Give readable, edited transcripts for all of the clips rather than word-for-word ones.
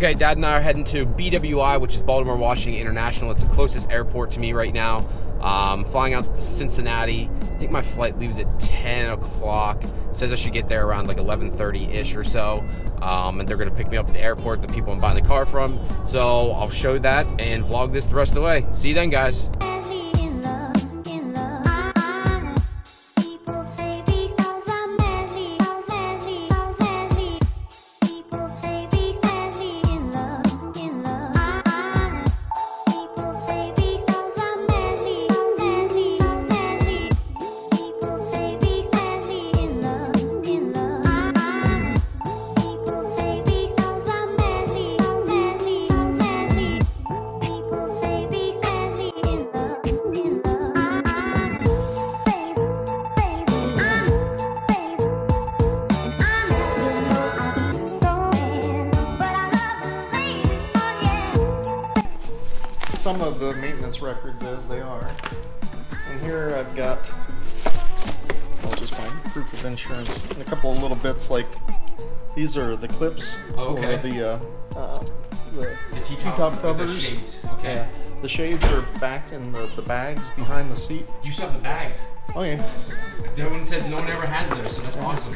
Okay, Dad and I are heading to BWI, which is Baltimore Washington International. It's the closest airport to me right now. Flying out to Cincinnati. I think my flight leaves at 10 o'clock. Says I should get there around like 11:30-ish or so. And they're gonna pick me up at the airport, the people I'm buying the car from. So I'll show that and vlog this the rest of the way. See you then, guys. Some of the maintenance records as they are. And here I've got, well, just my proof of insurance and a couple of little bits like these are the clips for the T-top covers. The shades. Okay. Yeah, the shades are back in the bags behind the seat. You still have the bags. Oh yeah. That one says no one ever has those, so that's awesome.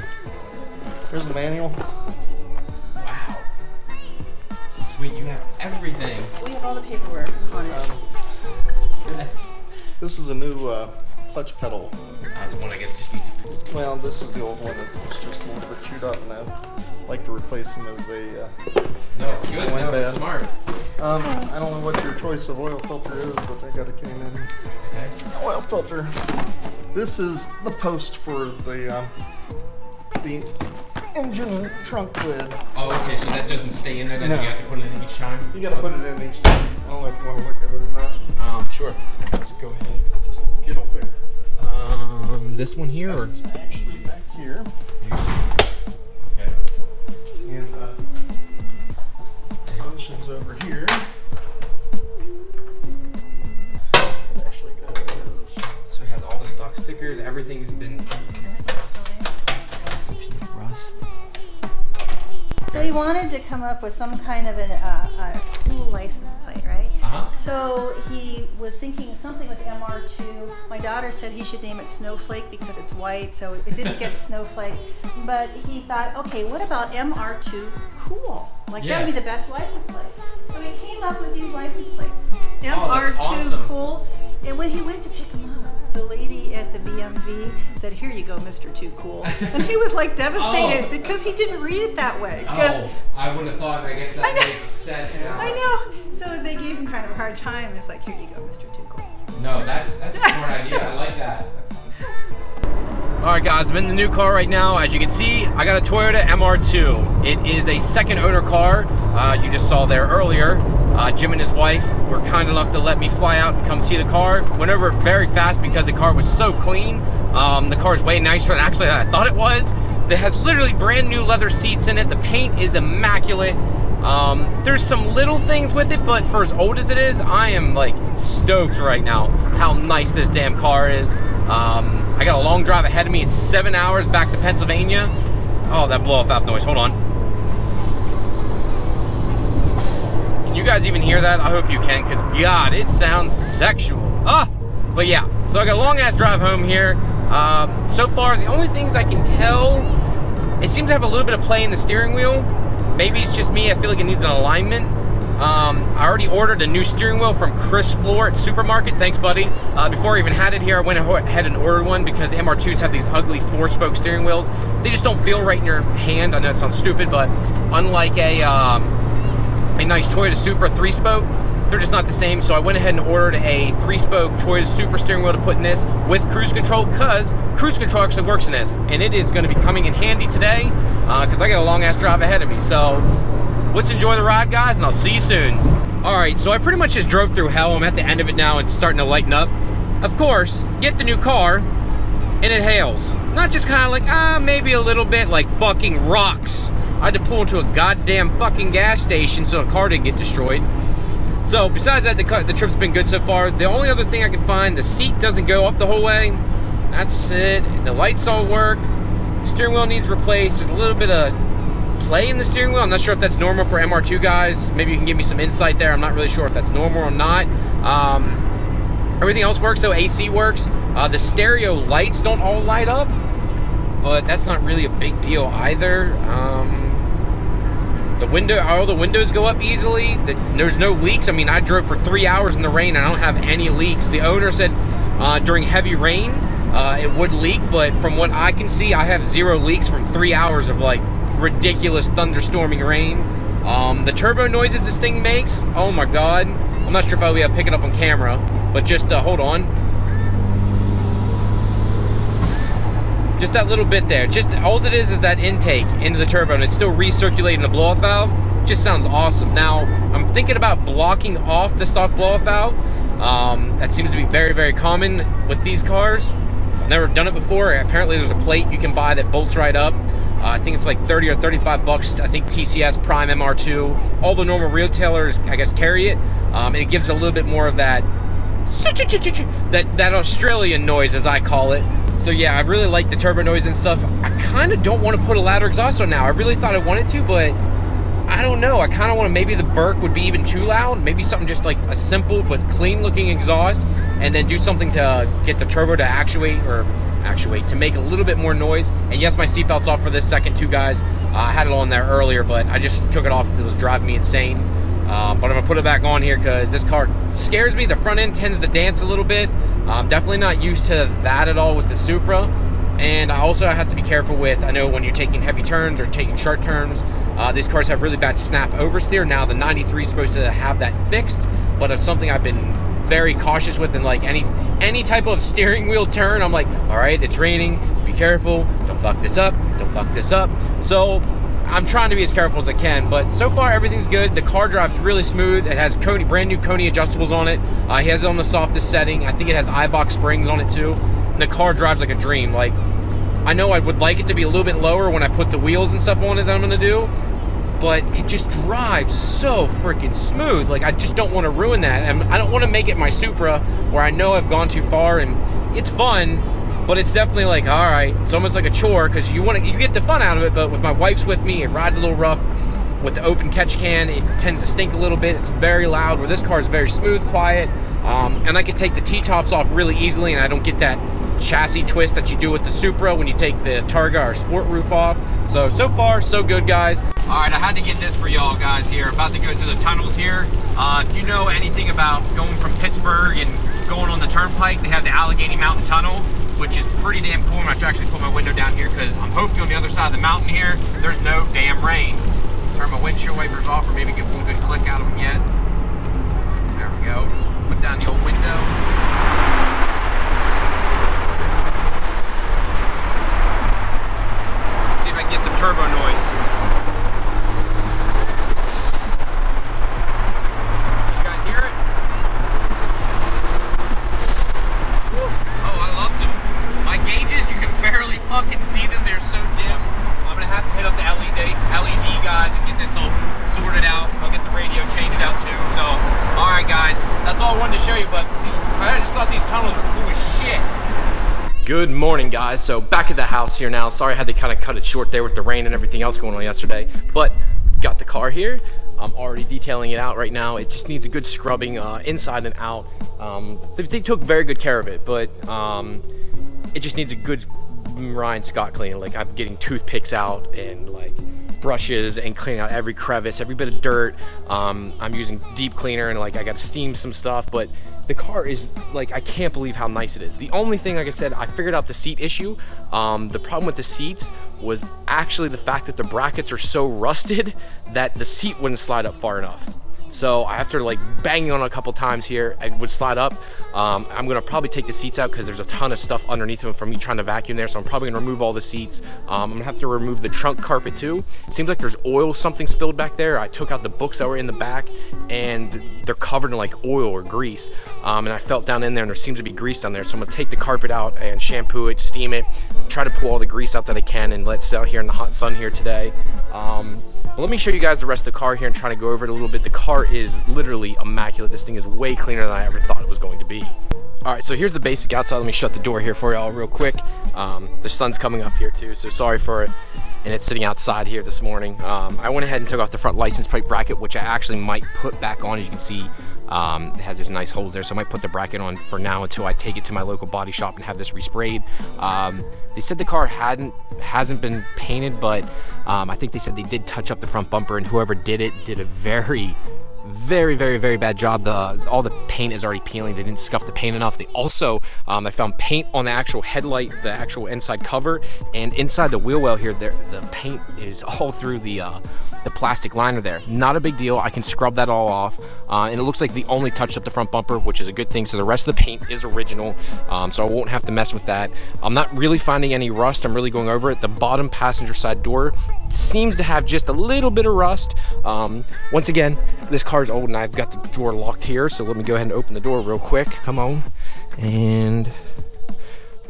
Here's the manual. Wow. Sweet, you have everything. We have all the paperwork on it. This is a new clutch pedal. The one I guess just needs. Well, this is the old one that's just a little bit chewed up, and I like to replace them as they. No, good. No, that's smart. I don't know what your choice of oil filter is, but I got a Cayman oil filter. This is the post for the engine trunk lid. Oh, okay, so that doesn't stay in there, then you have to put it in each time? You gotta put it in each time. I don't know if you want to look at it or not. Sure. Let's go ahead. Just get up there. This one here? Or? It's actually back here. Okay. And extensions over here. Actually got So it has all the stock stickers, everything's been... Rust. So he wanted to come up with some kind of a cool license plate, right? So he was thinking something with MR2. My daughter said he should name it Snowflake because it's white, so it didn't get Snowflake. But he thought, okay, what about MR2 Cool? Like that would be the best license plate. So he came up with these license plates. MR2 Cool. And when he went to pick them up, the lady at the BMV said, "Here you go, Mr. Too Cool." And he was like devastated because he didn't read it that way. I would have thought, I guess that makes sense now. I know. So they gave him kind of a hard time. It's like, "Here you go, Mr. Too Cool." No, that's a smart idea. I like that. Alright guys, I'm in the new car right now. As you can see, I got a Toyota MR2. It is a second owner car. You just saw there earlier. Jim and his wife were kind enough to let me fly out and come see the car. Went over it very fast because the car was so clean. The car is way nicer than actually I thought it was. It has literally brand new leather seats in it. The paint is immaculate. There's some little things with it, but for as old as it is, I am like stoked right now how nice this damn car is. I got a long drive ahead of me. It's 7 hours back to Pennsylvania. Oh, that blow off valve noise. Hold on. Can you guys even hear that? I hope you can, because God, it sounds sexual. But yeah, so I got a long ass drive home here. So far, the only things I can tell, it seems to have a little bit of play in the steering wheel. Maybe it's just me. I feel like it needs an alignment. I already ordered a new steering wheel from Chris Floor at Supermarket. Thanks, buddy. Before I even had it here, I went ahead and ordered one because the MR2s have these ugly 4-spoke steering wheels. They just don't feel right in your hand. I know it sounds stupid, but unlike a nice Toyota Supra 3-spoke, they're just not the same. So I went ahead and ordered a 3-spoke Toyota Supra steering wheel to put in this with cruise control, because cruise control actually works in this, and it is going to be coming in handy today because I got a long ass drive ahead of me. So let's enjoy the ride, guys, and I'll see you soon. Alright, so I pretty much just drove through hell. I'm at the end of it now and it's starting to lighten up. Of course, get the new car, and it hails. Not just kind of like, maybe a little bit, like fucking rocks. I had to pull into a goddamn fucking gas station so the car didn't get destroyed. So, besides that, the trip's been good so far. The only other thing I can find, the seat doesn't go up the whole way. That's it. The lights all work. Steering wheel needs replaced. There's a little bit of play in the steering wheel. I'm not sure if that's normal for MR2 guys. Maybe you can give me some insight there. I'm not really sure if that's normal or not. Everything else works, so AC works. The stereo lights don't all light up, but that's not really a big deal either. All the windows go up easily. There's no leaks. I mean, I drove for 3 hours in the rain. I don't have any leaks. The owner said during heavy rain, it would leak, but from what I can see, I have 0 leaks from 3 hours of like ridiculous thunderstorming rain. The turbo noises this thing makes, oh my god. I'm not sure if I'll be able to pick it up on camera, but just hold on. Just that little bit there. Just all it is that intake into the turbo, and it's still recirculating the blow-off valve. Just sounds awesome. Now, I'm thinking about blocking off the stock blow-off valve. That seems to be very, very common with these cars. I've never done it before. Apparently there's a plate you can buy that bolts right up. I think it's like 30 or 35 bucks. I think TCS, Prime, MR2, all the normal retailers, I guess, carry it. And it gives a little bit more of that Australian noise, as I call it. So yeah, I really like the turbo noise and stuff. I kind of don't want to put a ladder exhaust on now. I really thought I wanted to, but I don't know. I kind of want to, maybe the Burke would be even too loud. Maybe something just like a simple but clean looking exhaust, and then do something to get the turbo to actuate, to make a little bit more noise. And yes, my seatbelt's off for this second too, guys. I had it on there earlier, but I just took it off because it was driving me insane. But I'm gonna put it back on here because this car scares me. The front end tends to dance a little bit. I'm definitely not used to that at all with the Supra. And I also have to be careful with, I know when you're taking heavy turns or taking short turns, these cars have really bad snap oversteer. Now the 93 is supposed to have that fixed, but it's something I've been very cautious with. And like any type of steering wheel turn, I'm like, all right, it's raining, be careful, don't fuck this up, don't fuck this up. So I'm trying to be as careful as I can, but so far everything's good. The car drives really smooth. It has brand new Koni adjustables on it. He has it on the softest setting. I think it has iBox springs on it too. And the car drives like a dream. Like, I know I would like it to be a little bit lower when I put the wheels and stuff on it that I'm gonna do, but it just drives so freaking smooth. Like, I just don't want to ruin that. And I don't want to make it my Supra where I know I've gone too far, and it's fun, but it's definitely like, all right, it's almost like a chore because you get the fun out of it. But with my wife's with me, it rides a little rough. With the open catch can, it tends to stink a little bit. It's very loud, where this car is very smooth, quiet, and I can take the T-tops off really easily, and I don't get that chassis twist that you do with the Supra when you take the Targa or Sport roof off. So far, so good, guys. All right, I had to get this for y'all guys here. About to go through the tunnels here. If you know anything about going from Pittsburgh and going on the turnpike, they have the Allegheny Mountain Tunnel, which is pretty damn cool. I'm going to actually put my window down here because I'm hoping on the other side of the mountain here, there's no damn rain. Turn my windshield wipers off, or maybe get one good click out of them yet. There we go. Put down the old window. See if I can get some turbo noise. You guys hear it? Woo. Oh, I love them. My gauges, you can barely fucking see them. They're so dim. I'm gonna have to hit up the LED guys and get this all sorted out. I'll get the radio changed out too. So, all right, guys, that's all I wanted to show you. But I just thought these tunnels were cool as shit. Good morning, guys. So back at the house here now. Sorry I had to kind of cut it short there with the rain and everything else going on yesterday. But got the car here. I'm already detailing it out right now. It just needs a good scrubbing inside and out. They took very good care of it, but it just needs a good Ryan Scott cleaning. Like, I'm getting toothpicks out and like brushes and cleaning out every crevice, every bit of dirt. I'm using deep cleaner, and like I got to steam some stuff, but the car is like, I can't believe how nice it is. The only thing, like I said, I figured out the seat issue. The problem with the seats was actually the fact that the brackets are so rusted that the seat wouldn't slide up far enough. So after like banging on it a couple times here, it would slide up. I'm gonna probably take the seats out because there's a ton of stuff underneath them from me trying to vacuum there. So I'm probably gonna remove all the seats. I'm gonna have to remove the trunk carpet too. It seems like there's something spilled back there. I took out the books that were in the back, and they're covered in like oil or grease. And I felt down in there, and there seems to be grease down there. So I'm gonna take the carpet out and shampoo it, steam it, try to pull all the grease out that I can, and let it sit out here in the hot sun here today. But let me show you guys the rest of the car here and try to go over it a little bit. The car is literally immaculate. This thing is way cleaner than I ever thought it was going to be. All right, so here's the basic outside. Let me shut the door here for y'all real quick. The sun's coming up here too, so sorry for and it's sitting outside here this morning. I went ahead and took off the front license plate bracket, which I actually might put back on. As you can see, it has those nice holes there, so I might put the bracket on for now until I take it to my local body shop and have this resprayed. They said the car hasn't been painted, but I think they said they did touch up the front bumper, and whoever did it did a very bad job. All the paint is already peeling. They didn't scuff the paint enough. They also, I found paint on the actual headlight, the actual inside cover, and inside the wheel well here, the paint is all through the plastic liner there. Not a big deal. I can scrub that all off, and it looks like they only touched up the front bumper, which is a good thing. So the rest of the paint is original, so I won't have to mess with that. I'm not really finding any rust. I'm really going over it. The bottom passenger side door seems to have just a little bit of rust. Once again, this car is old and I've got the door locked here, so let me go ahead and open the door real quick. Come on.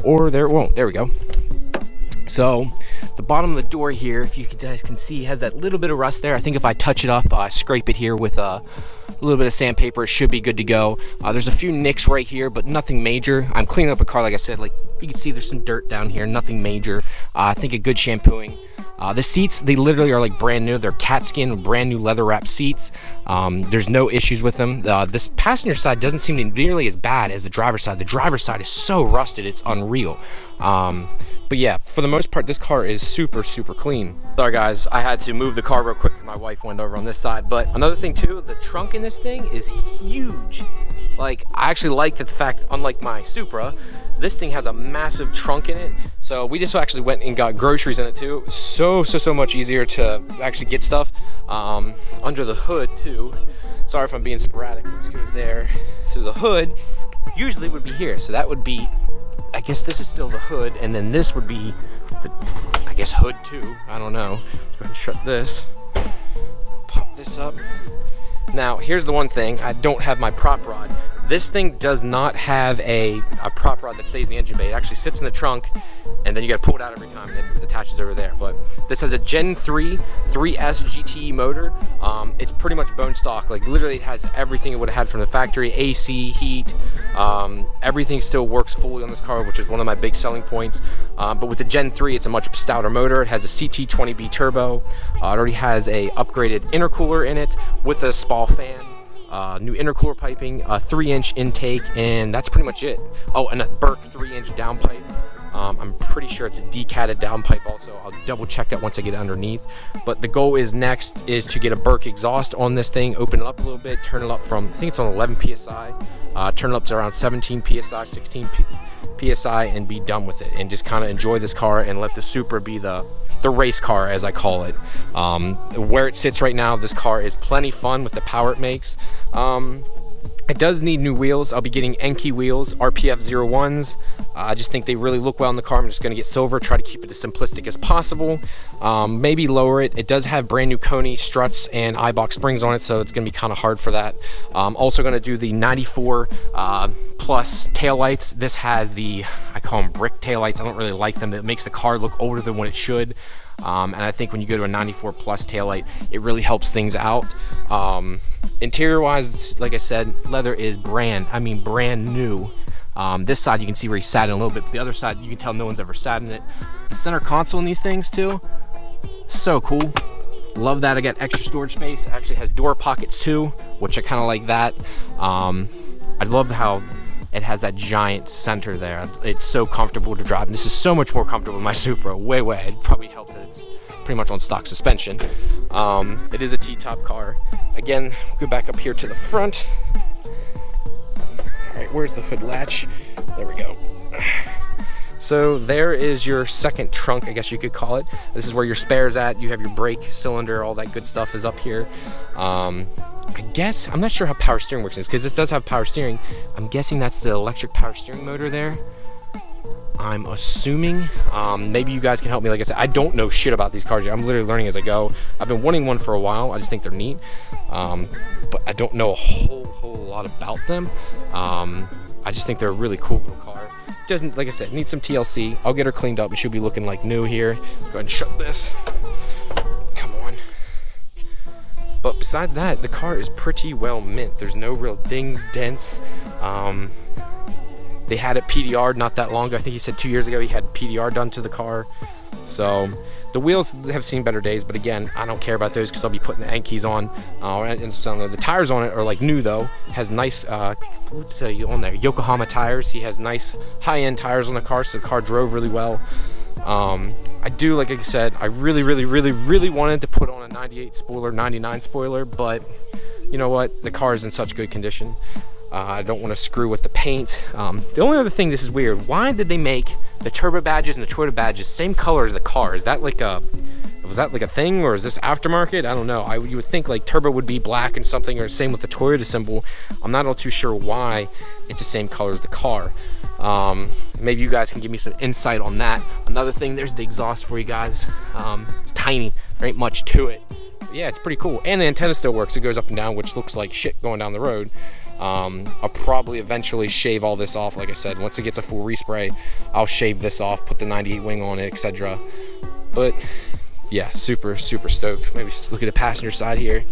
Or there it won't. There we go. So the bottom of the door here, if you guys can see, has that little bit of rust there. I think if I touch it up, scrape it here with a little bit of sandpaper, it should be good to go. There's a few nicks right here, but nothing major. I'm cleaning up a car, like I said. Like you can see, there's some dirt down here, nothing major. I think a good shampooing. The seats, they literally are like brand new. They're cat skin, brand new leather wrap seats. There's no issues with them. This passenger side doesn't seem to be nearly as bad as the driver's side. The driver's side is so rusted, it's unreal. But yeah, for the most part, this car is super clean. Sorry guys, I had to move the car real quick because my wife went over on this side. But another thing too, the trunk in this thing is huge. Like, I actually like the fact, unlike my Supra, this thing has a massive trunk in it. So we just actually went and got groceries in it too. So much easier to actually get stuff. Under the hood too. Sorry if I'm being sporadic. Let's go there. So the hood usually would be here. So that would be, I guess this is still the hood, and then this would be the, I guess, hood too. I don't know. Let's go ahead and shut this. Pop this up. Now, here's the one thing. I don't have my prop rod. This thing does not have a prop rod that stays in the engine bay. It actually sits in the trunk, and then you got to pull it out every time. It attaches over there. But this has a Gen 3 3S GTE motor. It's pretty much bone stock. Like, literally, it has everything it would have had from the factory. AC, heat, everything still works fully on this car, which is one of my big selling points. But with the Gen 3, it's a much stouter motor. It has a CT20B turbo. It already has a upgraded intercooler in it with a SPA fan. New intercooler piping, a 3-inch intake, and that's pretty much it. Oh, and a Burke 3-inch downpipe. I'm pretty sure it's a decatted downpipe also. I'll double check that once I get underneath. But the goal is next is to get a Burke exhaust on this thing, open it up a little bit, turn it up from, I think it's on 11 PSI, turn it up to around 17 PSI, 16 PSI, and be done with it. And just kind of enjoy this car and let the Supra be the race car, as I call it. Where it sits right now, this car is plenty fun with the power it makes. It does need new wheels. I'll be getting Enki wheels, RPF 01s. I just think they really look well in the car. I'm just going to get silver, try to keep it as simplistic as possible. Maybe lower it. It does have brand new Koni struts and Eibach springs on it, so it's going to be kind of hard for that. Also going to do the 94 plus taillights. This has the, I call them brick taillights. I don't really like them. It makes the car look older than what it should. And I think when you go to a 94 plus taillight, it really helps things out. Interior wise, like I said, leather is brand new. This side you can see where he sat in a little bit, but the other side you can tell no one's ever sat in it. The center console in these things too, so cool. Love that. I got extra storage space. It actually has door pockets too, which I kind of like that. I love how it has that giant center there. It's so comfortable to drive, and this is so much more comfortable than my Supra. Way. It probably helps that it's pretty much on stock suspension. It is a T-top car. Again, go back up here to the front. All right, where's the hood latch? There we go. So there is your second trunk, I guess you could call it. This is where your spare's at. You have your brake cylinder, all that good stuff is up here. I guess, I'm not sure how power steering works, because this does have power steering. I'm guessing that's the electric power steering motor there. I'm assuming. Maybe you guys can help me. Like I said, I don't know shit about these cars yet. I'm literally learning as I go. I've been wanting one for a while. I just think they're neat. But I don't know a whole lot about them. I just think they're a really cool little car. Doesn't, like I said, needs some TLC. I'll get her cleaned up. It should be looking like new here. Go ahead and shut this. Come on. But besides that, the car is pretty well mint. There's no real dings, dents. They had it PDR'd not that long ago. I think he said 2 years ago he had PDR done to the car. So The wheels have seen better days, but again, I don't care about those because I'll be putting the end keys on. The tires on it are like new though. Has nice, what's on there? Yokohama tires. He has nice high-end tires on the car, so the car drove really well. I do, like I said, I really wanted to put on a 98 spoiler, 99 spoiler, but you know what? The car is in such good condition. I don't want to screw with the paint. The only other thing, this is weird. Why did they make the turbo badges and the Toyota badges same color as the car? Is that like a, was that like a thing, or is this aftermarket? I don't know. You would think like turbo would be black and something, or same with the Toyota symbol. I'm not all too sure why it's the same color as the car. Maybe you guys can give me some insight on that. Another thing, there's the exhaust for you guys. It's tiny, there ain't much to it. But yeah, it's pretty cool. And the antenna still works. It goes up and down, which looks like shit going down the road. I'll probably eventually shave all this off. Like I said, once it gets a full respray, I'll shave this off, put the 98 wing on it, etc. But yeah, super stoked. Maybe look at the passenger side here.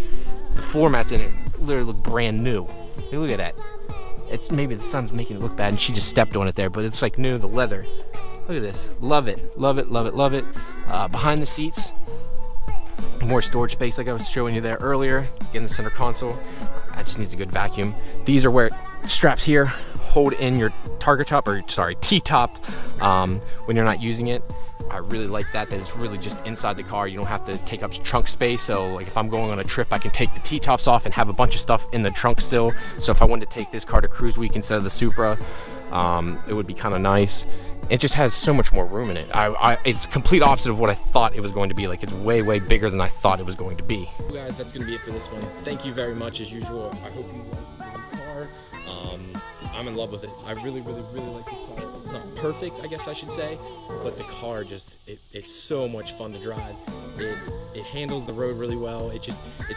The floor mats in it literally look brand new. Hey, look at that. It's maybe the sun's making it look bad and she just stepped on it there, but it's like new. The leather, look at this. Love it, love it, love it, love it. Behind the seats, more storage space like I was showing you there earlier. Again, the center console, it just needs a good vacuum. These are where straps here hold in your target top, or sorry, T-top, when you're not using it. I really like that it's really just inside the car. You don't have to take up trunk space. So like if I'm going on a trip, I can take the T-tops off and have a bunch of stuff in the trunk still. So if I wanted to take this car to Cruise Week instead of the Supra, it would be kind of nice. It just has so much more room in it. It's complete opposite of what I thought it was going to be. Like, it's way bigger than I thought it was going to be. Well, guys, that's going to be it for this one. Thank you very much as usual. I hope you like the car. I'm in love with it. I really like this car. It's not perfect, I guess I should say, but the car just, it's so much fun to drive. It handles the road really well. It's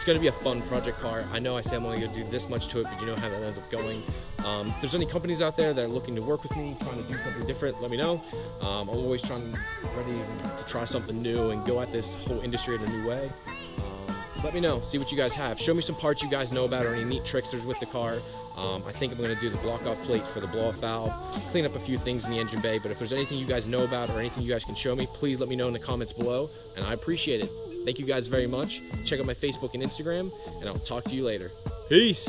going to be a fun project car. I know I say I'm only going to do this much to it, but you know how that ends up going. If there's any companies out there that are looking to work with me, trying to do something different, let me know. I'm always ready to try something new and go at this whole industry in a new way. Let me know, see what you guys have. Show me some parts you guys know about or any neat tricks there's with the car. I think I'm going to do the block-off plate for the blow-off valve, clean up a few things in the engine bay, but if there's anything you guys know about or anything you guys can show me, please let me know in the comments below, and I appreciate it. Thank you guys very much. Check out my Facebook and Instagram, and I'll talk to you later. Peace!